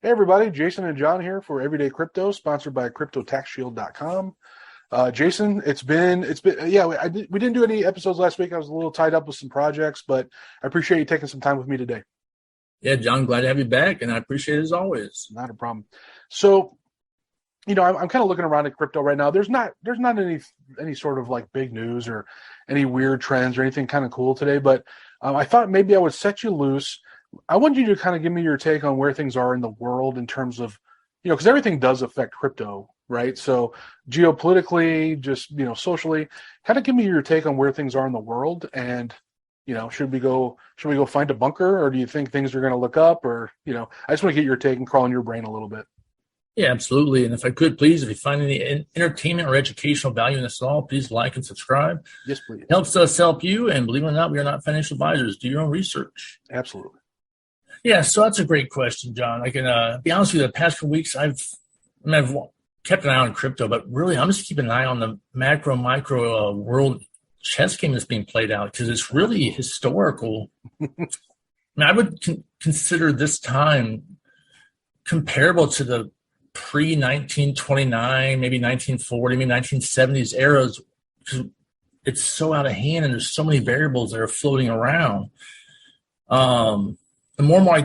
Hey everybody, Jason and John here for Everyday Crypto, sponsored by CryptoTaxShield.com. Jason, we didn't do any episodes last week. I was a little tied up with some projects, but I appreciate you taking some time with me today. Yeah, John, glad to have you back, and I appreciate it as always. Not a problem. So, I'm kind of looking around at crypto right now. There's not any sort of like big news or any weird trends or anything kind of cool today, but I thought maybe I would set you loose. I want you to kind of give me your take on where things are in the world in terms of, because everything does affect crypto, right? So geopolitically, just, socially, kind of give me your take on where things are in the world. And, should we go find a bunker, or do you think things are going to look up, or, I just want to get your take and crawl in your brain a little bit. Yeah, absolutely. And if I could, please, if you find any entertainment or educational value in this at all, please like and subscribe. Yes, please. It helps us help you. And believe it or not, we are not financial advisors. Do your own research. Absolutely. Yeah, so that's a great question, John. I can be honest with you, the past few weeks, I've kept an eye on crypto, but really I'm just keeping an eye on the micro world chess game that's being played out because it's really historical. I would consider this time comparable to the pre-1929, maybe 1940, maybe 1970s eras, because it's so out of hand and there's so many variables that are floating around. The more and more I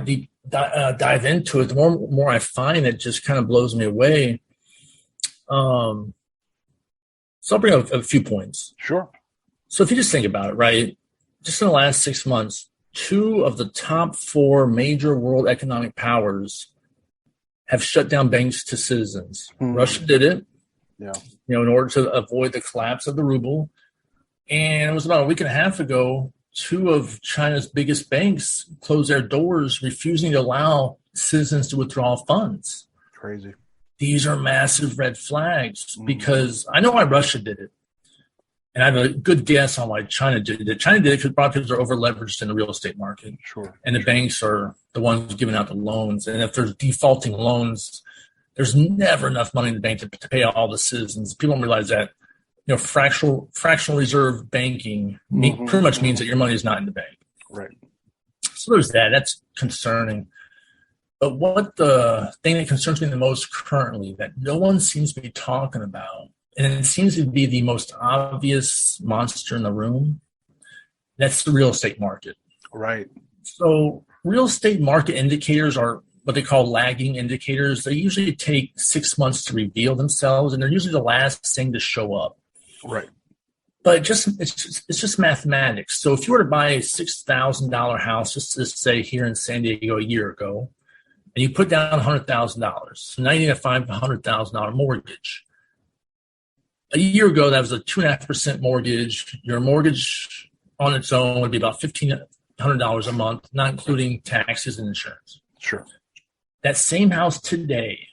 dive into it, the more and more I find it just kind of blows me away. So I'll bring up a few points. Sure. So if you just think about it, right, just in the last 6 months, 2 of the top 4 major world economic powers have shut down banks to citizens. Russia did it, in order to avoid the collapse of the ruble. And it was about a week and a half ago, 2 of China's biggest banks closed their doors, refusing to allow citizens to withdraw funds. Crazy. These are massive red flags because I know why Russia did it. And I have a good guess on why China did it. China did it because they're over-leveraged in the real estate market. Sure. And the banks are the ones giving out the loans. And if there's defaulting loans, there's never enough money in the bank to pay all the citizens. People don't realize that. Fractional reserve banking pretty much means that your money is not in the bank. Right. So there's that. That's concerning. But what the thing that concerns me the most currently that no one seems to be talking about, and it seems to be the most obvious monster in the room, that's the real estate market. Right. So real estate market indicators are what they call lagging indicators. They usually take 6 months to reveal themselves, and they're usually the last thing to show up. Right. But it's just mathematics. So if you were to buy a $6,000 house, just to say here in San Diego a year ago, and you put down $100,000, so now you need a $500,000 mortgage. A year ago, that was a 2.5% mortgage. Your mortgage on its own would be about $1,500 a month, not including taxes and insurance. Sure. That same house today,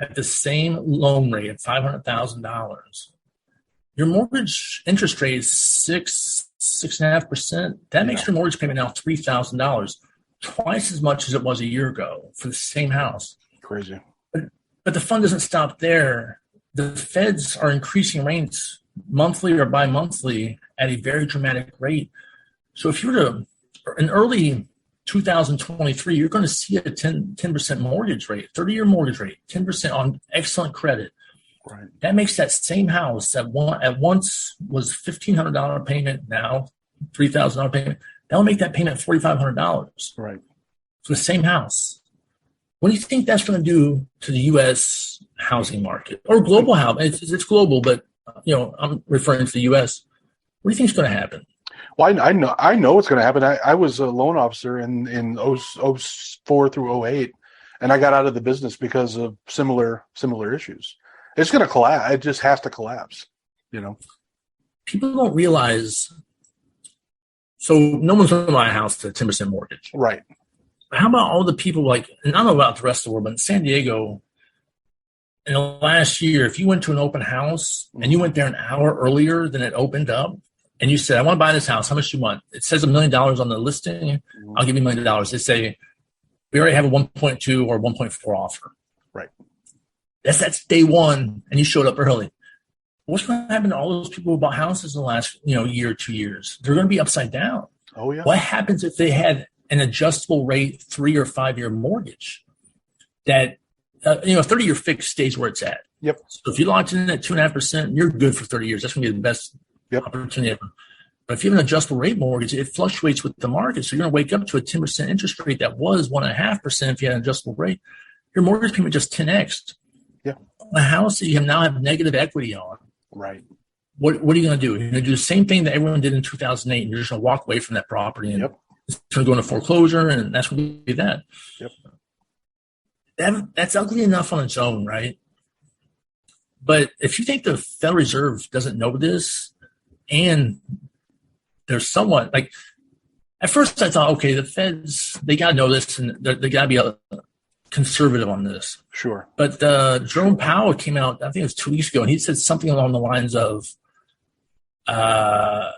at the same loan rate of $500,000, your mortgage interest rate is 6.5%. That makes your mortgage payment now $3,000, twice as much as it was a year ago for the same house. Crazy. But the fun doesn't stop there. The feds are increasing rates monthly or bi-monthly at a very dramatic rate. So if you were to, in early 2023, you're going to see a 10% mortgage rate, 30-year mortgage rate, 10% on excellent credit. Right. That makes that same house that at once was $1,500 payment, now $3,000 payment. That'll make that payment $4,500. Right. For the same house. What do you think that's going to do to the U.S. housing market or global housing? It's global, but I'm referring to the U.S. What do you think is going to happen? Well, I know what's going to happen. I was a loan officer in 04 through 08, and I got out of the business because of similar issues. It's going to collapse. It just has to collapse, People don't realize. So no one's going to buy a house to a 10% mortgage. Right. How about all the people and I don't know about the rest of the world, but in San Diego, in the last year, if you went to an open house and you went there an hour earlier than it opened up, and you said, I want to buy this house, how much do you want? It says $1 million on the listing. I'll give you $1 million. They say, we already have a 1.2 or 1.4 offer. Right. That's day one, and you showed up early. What's going to happen to all those people who bought houses in the last year, 2 years? They're going to be upside down. Oh, yeah. What happens if they had an adjustable rate 3 or 5 year mortgage? that, 30-year fix stays where it's at. Yep. So if you locked in at 2.5%, you're good for 30 years. That's going to be the best opportunity ever. But if you have an adjustable rate mortgage, it fluctuates with the market. So you're going to wake up to a 10% interest rate that was 1.5% if you had an adjustable rate. Your mortgage payment just 10x. Yeah. A house that you now have negative equity on. Right. What are you going to do? You're going to do the same thing that everyone did in 2008, and you're just going to walk away from that property, and it's going to go into foreclosure, and that's going to be that. Yep. That's ugly enough on its own, right? But if you think the Federal Reserve doesn't know this, and they're somewhat like, at first I thought, okay, the Feds, they got to know this, and they got to be conservative on this. Sure. But Jerome Powell came out, I think it was 2 weeks ago, and he said something along the lines of, the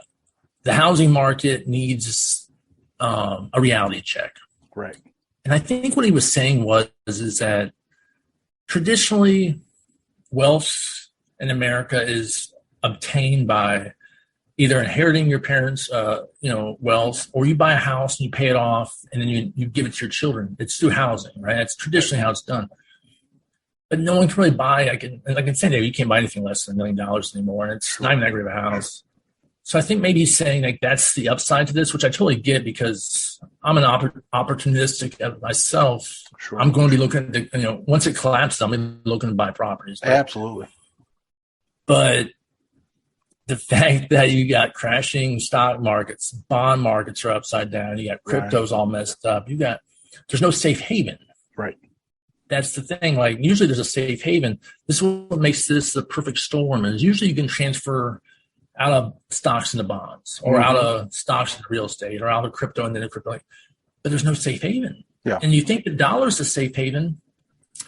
housing market needs a reality check. Right. And I think what he was saying is that traditionally wealth in America is obtained by either inheriting your parents' wealth, or you buy a house and you pay it off and then you give it to your children. It's through housing, right? That's traditionally how it's done. But no one can really buy, like in San Diego, you can't buy anything less than $1 million anymore, and it's not even that great of a house. So I think maybe he's saying like that's the upside to this, which I totally get, because I'm an opportunistic myself. Sure. I'm going to be looking at once it collapses, I'm going to be looking to buy properties. Absolutely. But the fact that you got crashing stock markets, bond markets are upside down, you got cryptos all messed up, there's no safe haven. Right. That's the thing. Like usually there's a safe haven. This is what makes this the perfect storm. Is usually you can transfer out of stocks into bonds, or out of stocks into real estate, or out of crypto and then crypto. But there's no safe haven. Yeah. And you think the dollar's a safe haven,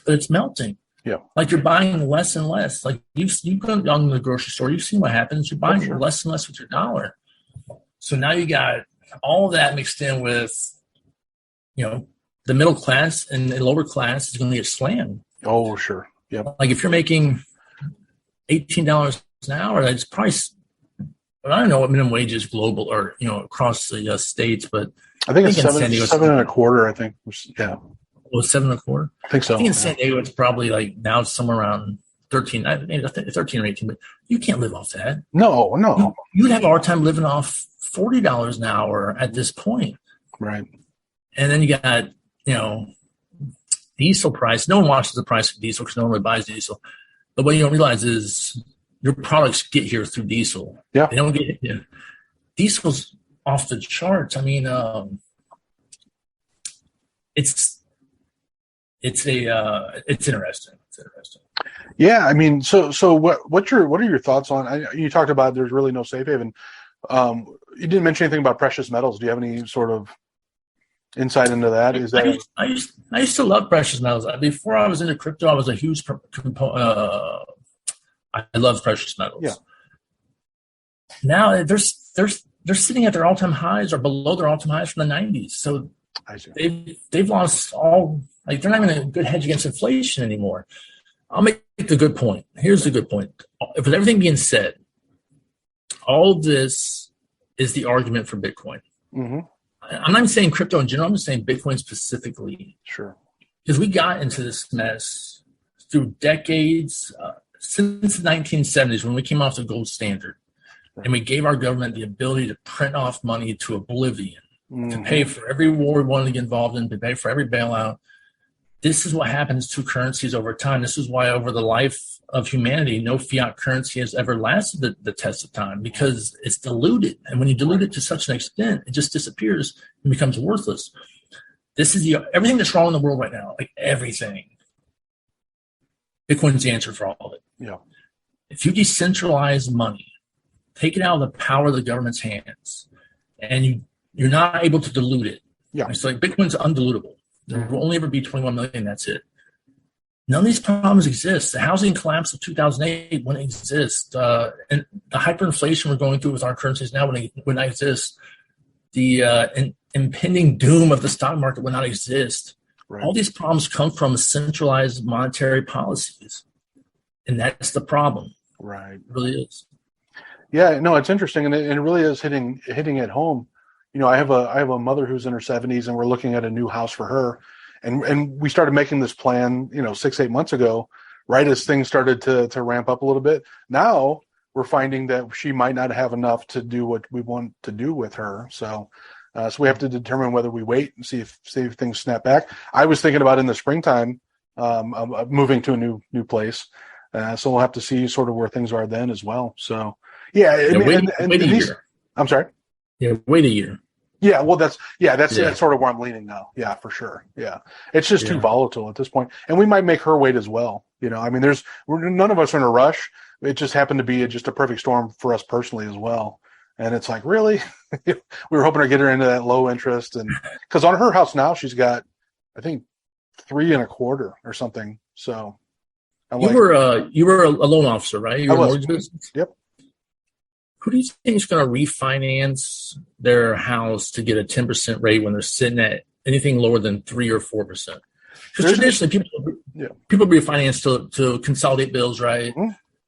but it's melting. Yeah. Like you're buying less and less. Like you've gone down to the grocery store, you've seen what happens. You're buying less and less with your dollar. So now you got all of that mixed in with, the middle class and the lower class is going to get slammed. Oh, sure. Yeah. Like if you're making $18 an hour, that's probably, I don't know what minimum wage is global or, across the states, but I think it's seven and a quarter, I think. Yeah. Well, 7.25? I think so. I think in San Diego, it's probably like now somewhere around 13, maybe 13 or 18, but you can't live off that. No. You'd have a hard time living off $40 an hour at this point. Right. And then you got, diesel price. No one watches the price of diesel because no one really buys diesel. But what you don't realize is your products get here through diesel. Yeah. They don't get here. Diesel's off the charts. I mean, it's interesting. It's interesting. Yeah, I mean, so what are your thoughts on? You talked about there's really no safe haven. You didn't mention anything about precious metals. Do you have any sort of insight into that? Is that I used to love precious metals. Before I was into crypto, I was a huge I love precious metals. Yeah. Now they're sitting at their all-time highs or below their all-time highs from the 90s. So I see. they've lost all. Like they're not even a good hedge against inflation anymore. I'll make the good point. Here's the good point. With everything being said, all this is the argument for Bitcoin. Mm-hmm. I'm not even saying crypto in general. I'm just saying Bitcoin specifically. Sure. Because we got into this mess through decades, since the 1970s when we came off the gold standard. Right. And we gave our government the ability to print off money to oblivion, to pay for every war we wanted to get involved in, to pay for every bailout. This is what happens to currencies over time. This is why over the life of humanity, no fiat currency has ever lasted the test of time, because it's diluted. And when you dilute it to such an extent, it just disappears and becomes worthless. This is everything that's wrong in the world right now, like everything. Bitcoin's the answer for all of it. Yeah. If you decentralize money, take it out of the power of the government's hands, and you're not able to dilute it. Yeah. It's like Bitcoin's undilutable. There will only ever be 21 million. That's it. None of these problems exist. The housing collapse of 2008 wouldn't exist. And the hyperinflation we're going through with our currencies now would not exist. The impending doom of the stock market would not exist. Right. All these problems come from centralized monetary policies. And that's the problem. Right. It really is. Yeah, no, it's interesting. And it really is hitting it home. I have a mother who's in her 70s, and we're looking at a new house for her. And we started making this plan, 6-8 months ago, right as things started to ramp up a little bit. Now we're finding that she might not have enough to do what we want to do with her. So we have to determine whether we wait and see if things snap back. I was thinking about in the springtime, moving to a new place. So we'll have to see sort of where things are then as well. So wait a year. I'm sorry. Yeah, wait a year. Yeah, well, that's sort of where I'm leaning now. Yeah, for sure. Yeah, it's just too volatile at this point, and we might make her wait as well. I mean, none of us are in a rush. It just happened to be just a perfect storm for us personally as well. And it's like, really, we were hoping to get her into that low interest, and because on her house now she's got, I think, 3.25 or something. So you were a loan officer, right? You were a mortgage business. Yep. Who do you think is going to refinance their house to get a 10% rate when they're sitting at anything lower than 3 or 4%? Because traditionally, people refinance to consolidate bills, right,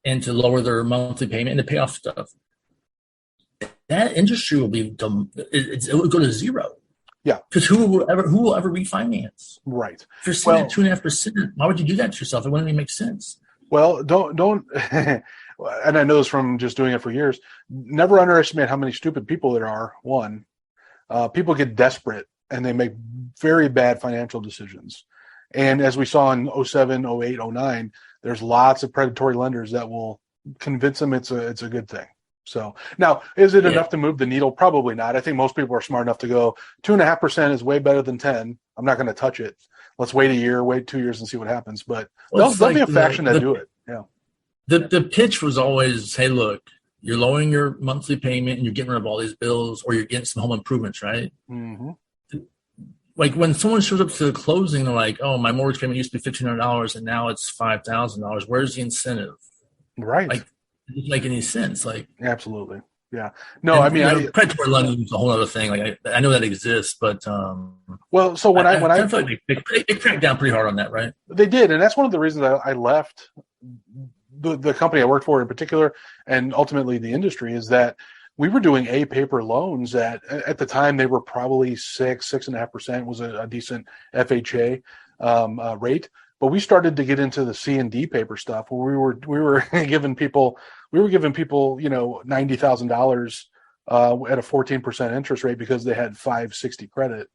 and to lower their monthly payment and to pay off stuff. That industry will it will go to zero. Yeah, because who will ever refinance? Right. If you're sitting at 2.5%, why would you do that to yourself? It wouldn't even make sense. Well, don't. And I know this from just doing it for years. Never underestimate how many stupid people there are. One, people get desperate and they make very bad financial decisions. And as we saw in 07, 08, 09, there's lots of predatory lenders that will convince them it's a good thing. So now, is it enough to move the needle? Probably not. I think most people are smart enough to go 2.5% is way better than 10. I'm not going to touch it. Let's wait a year, wait 2 years and see what happens. But there'll be a faction that do it. Yeah. The pitch was always, hey, look, you're lowering your monthly payment and you're getting rid of all these bills, or you're getting some home improvements, right? Mm-hmm. Like when someone shows up to the closing, they're like, oh, my mortgage payment used to be $1,500 and now it's $5,000. Where's the incentive? Right. Like, it doesn't make any sense. Like, absolutely. Yeah. No, I mean, predatory lending is a whole other thing. Like, I know that exists, but well, so when I feel like they cracked down pretty hard on that, right? They did, and that's one of the reasons I left the company I worked for in particular, and ultimately the industry, is that we were doing paper loans that at the time they were probably 6.5% was a decent FHA rate. But we started to get into the C and D paper stuff where we were giving people $90,000 at a 14% interest rate because they had 560 credit,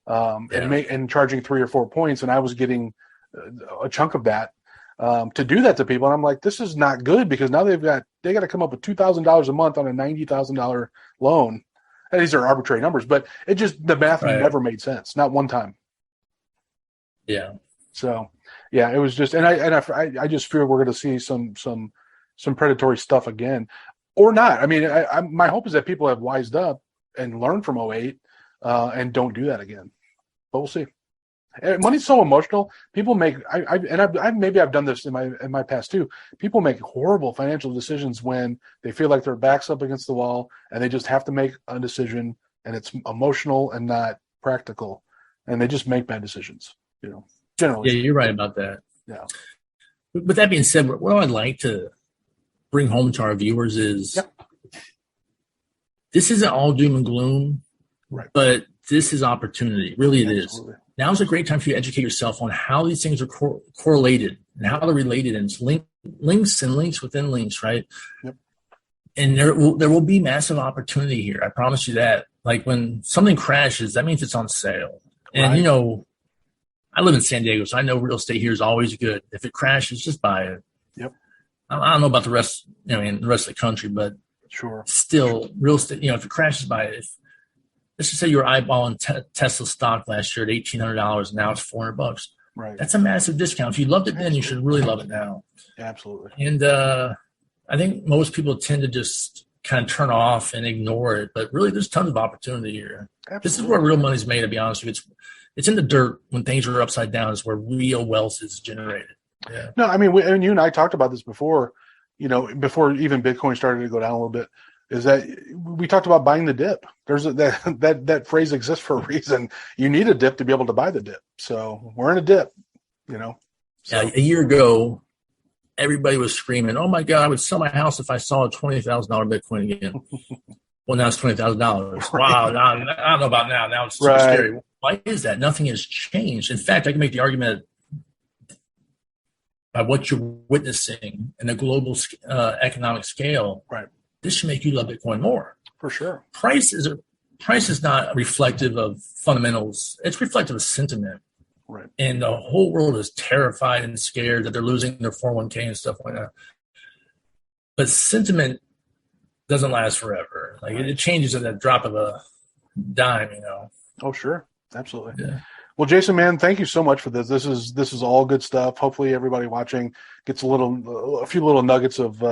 and charging 3 or 4 points, and I was getting a chunk of that. To do that to people, and I'm like, this is not good, because now they got to come up with $2,000 a month on a $90,000 loan. And these are arbitrary numbers, but the math never made sense, not one time. Yeah. So, yeah, it was just, and I just fear we're going to see some predatory stuff again, or not. I mean, my hope is that people have wised up and learned from 08 and don't do that again. But we'll see. Money's so emotional. People make I've done this in my past too. People make horrible financial decisions when they feel like their back's up against the wall and they just have to make a decision, and it's emotional and not practical, and they just make bad decisions. Generally. Yeah, you're right about that. Yeah. With that being said, what I'd like to bring home to our viewers is this isn't all doom and gloom, right? But this is opportunity. Really, it Absolutely. is. Now is a great time for you to educate yourself on how these things are correlated and how they're related, and it's links and links within links, right? Yep. And there will be massive opportunity here. I promise you that. Like when something crashes, that means it's on sale. And I live in San Diego, so I know real estate here is always good. If it crashes, just buy it. Yep. I don't know about the rest, the rest of the country, but sure. Still, real estate. If it crashes, buy it. Let's just say you were eyeballing Tesla stock last year at $1,800, and now it's $400. Right. That's a massive discount. If you loved it then, you should really love it now. Absolutely. And I think most people tend to just kind of turn off and ignore it, but really, there's tons of opportunity here. Absolutely. This is where real money's made. To be honest with you, it's in the dirt when things are upside down. Is where real wealth is generated. Yeah. No, I mean, and you and I talked about this before. Before even Bitcoin started to go down a little bit. Is that we talked about buying the dip. There's that phrase exists for a reason. You need a dip to be able to buy the dip. So we're in a dip, So. Yeah, a year ago, everybody was screaming, "Oh my God, I would sell my house if I saw a $20,000 Bitcoin again." Well, now it's $20,000. Wow, now, I don't know about now. Now it's super scary. Why is that? Nothing has changed. In fact, I can make the argument by what you're witnessing in a global economic scale. Right. This should make you love Bitcoin more. For sure. Price is not reflective of fundamentals. It's reflective of sentiment. Right. And the whole world is terrified and scared that they're losing their 401k and stuff like that. But sentiment doesn't last forever. Like it changes at the drop of a dime, Oh, sure. Absolutely. Yeah. Well, Jason, man, thank you so much for this. This is all good stuff. Hopefully everybody watching gets a few little nuggets of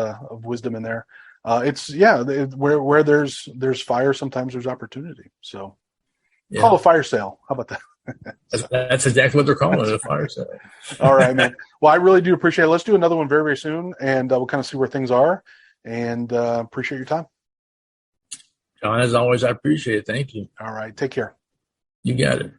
wisdom in there. Where there's fire, sometimes there's opportunity. So call a fire sale. How about that? That's exactly what they're calling it, a fire sale. All right, man. Well, I really do appreciate it. Let's do another one very, very soon, and we'll kind of see where things are. And appreciate your time. John, as always, I appreciate it. Thank you. All right. Take care. You got it.